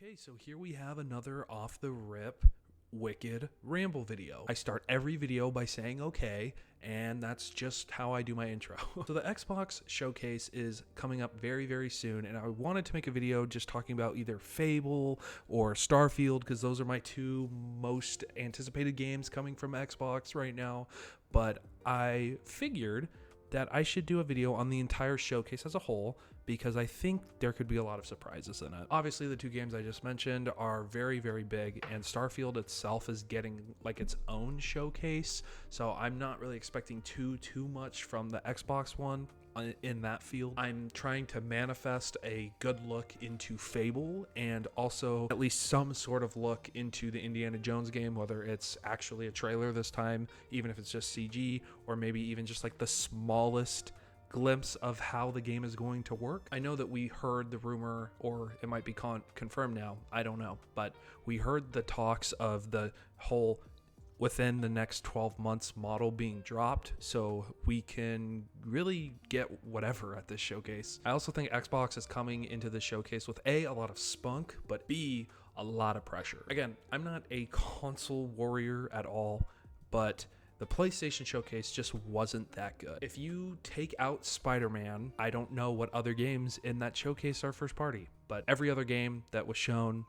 Okay, so here we have another off the rip wicked ramble video. I start every video by saying okay, and that's just how I do my intro. So the Xbox showcase is coming up very, very soon, and I wanted to make a video just talking about either Fable or Starfield, because those are my two most anticipated games coming from Xbox right now. But I figured that I should do a video on the entire showcase as a whole, because I think there could be a lot of surprises in it. Obviously, the two games I just mentioned are very, very big, and Starfield itself is getting like its own showcase, so I'm not really expecting too much from the Xbox one in that field. I'm trying to manifest a good look into Fable, and also at least some sort of look into the Indiana Jones game, whether it's actually a trailer this time, even if it's just CG, or maybe even just like the smallest glimpse of how the game is going to work. I know that we heard the rumor, or it might be confirmed now, I don't know, but we heard the talks of the whole within the next 12 months model being dropped, so we can really get whatever at this showcase. I also think Xbox is coming into the showcase with a lot of spunk, but B, a lot of pressure. Again, I'm not a console warrior at all, but the PlayStation showcase just wasn't that good. If you take out Spider-Man, I don't know what other games in that showcase are first party, but every other game that was shown,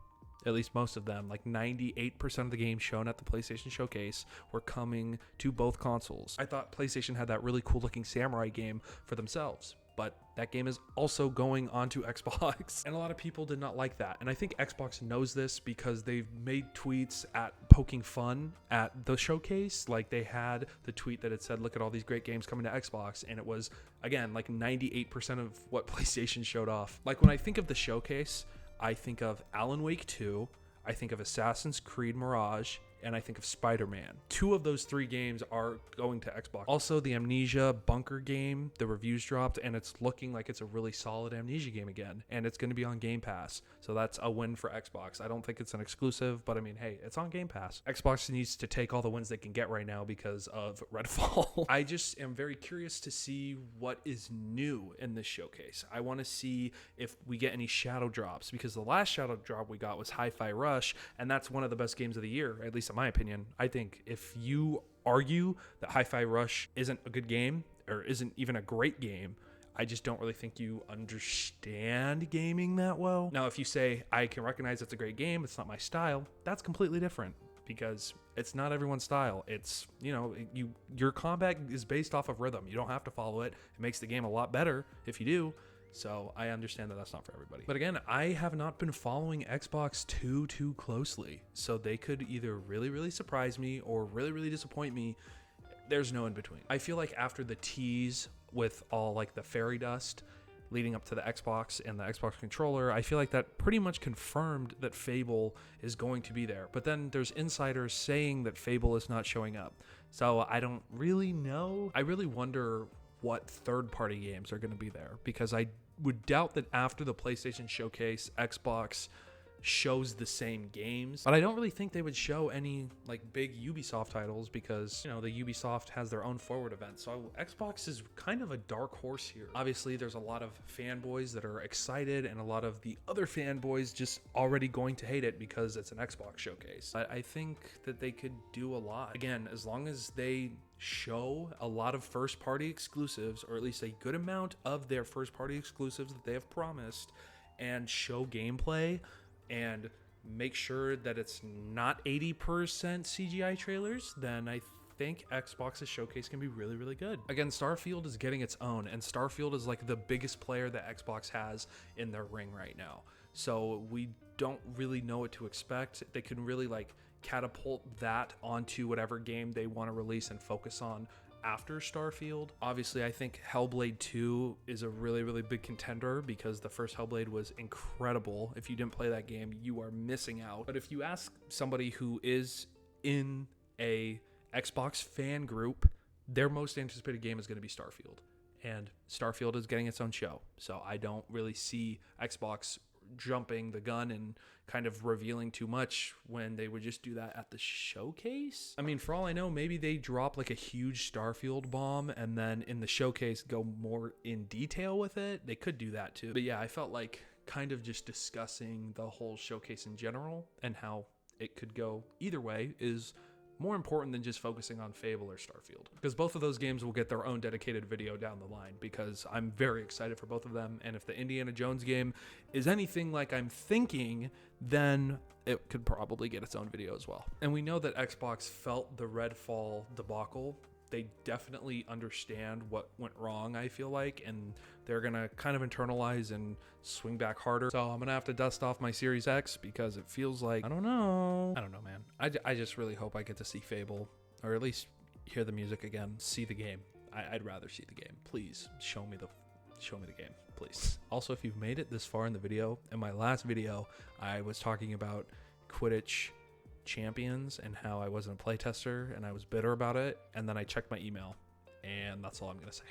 at least most of them, like 98% of the games shown at the PlayStation showcase were coming to both consoles. I thought PlayStation had that really cool looking samurai game for themselves, but that game is also going onto Xbox, and a lot of people did not like that. And I think Xbox knows this because they've made tweets at poking fun at the showcase. Like they had the tweet that had said, look at all these great games coming to Xbox, and it was, again, like 98% of what PlayStation showed off. Like when I think of the showcase, I think of Alan Wake 2, I think of Assassin's Creed Mirage, and I think of Spider-Man. Two of those three games are going to Xbox. Also, the Amnesia Bunker game, the reviews dropped, and it's looking like it's a really solid Amnesia game again, and it's going to be on Game Pass, so that's a win for Xbox. I don't think it's an exclusive, but I mean, hey, it's on Game Pass. Xbox needs to take all the wins they can get right now because of Redfall. I just am very curious to see what is new in this showcase. I want to see if we get any shadow drops, because the last shadow drop we got was Hi-Fi Rush, and that's one of the best games of the year, at least in my opinion. I think if you argue that Hi-Fi Rush isn't a good game or isn't even a great game, I just don't really think you understand gaming that well. Now, if you say, I can recognize it's a great game, it's not my style, that's completely different, because it's not everyone's style. It's, you know, your combat is based off of rhythm. You don't have to follow it. It makes the game a lot better if you do. So I understand that that's not for everybody. But again, I have not been following Xbox too closely. So they could either really surprise me or really disappoint me. There's no in between. I feel like after the tease with all like the fairy dust leading up to the Xbox and the Xbox controller, I feel like that pretty much confirmed that Fable is going to be there. But then there's insiders saying that Fable is not showing up. So I don't really know. I really wonder what third-party games are going to be there, because I would doubt that after the PlayStation showcase, Xbox shows the same games. But I don't really think they would show any like big Ubisoft titles, because, you know, the Ubisoft has their own forward event. So Xbox is kind of a dark horse here. Obviously, there's a lot of fanboys that are excited, and a lot of the other fanboys just already going to hate it because it's an Xbox showcase. But I think that they could do a lot. Again, as long as they show a lot of first-party exclusives, or at least a good amount of their first-party exclusives that they have promised, and show gameplay, and make sure that it's not 80% CGI trailers, then I think Xbox's showcase can be really good. Again, Starfield is getting its own, and Starfield is like the biggest player that Xbox has in their ring right now. So we don't really know what to expect. They can really like catapult that onto whatever game they want to release and focus on after Starfield. Obviously, I think Hellblade 2 is a really big contender, because the first Hellblade was incredible. If you didn't play that game, you are missing out. But if you ask somebody who is in a Xbox fan group, their most anticipated game is going to be Starfield. And Starfield is getting its own show. So I don't really see Xbox jumping the gun and kind of revealing too much when they would just do that at the showcase. I mean, for all I know, maybe they drop like a huge Starfield bomb and then in the showcase go more in detail with it. They could do that too. But yeah, I felt like kind of just discussing the whole showcase in general and how it could go either way is more important than just focusing on Fable or Starfield, because both of those games will get their own dedicated video down the line, because I'm very excited for both of them. And if the Indiana Jones game is anything like I'm thinking, then it could probably get its own video as well. And we know that Xbox felt the Redfall debacle. They definitely understand what went wrong, I feel like, and they're gonna kind of internalize and swing back harder. So I'm gonna have to dust off my Series X, because it feels like, I don't know, man. I just really hope I get to see Fable, or at least hear the music again, see the game. I'd rather see the game. Please show me the game, please. Also, if you've made it this far in the video, in my last video, I was talking about Quidditch Champions and how I wasn't a playtester and I was bitter about it, and then I checked my email, and that's all I'm gonna say.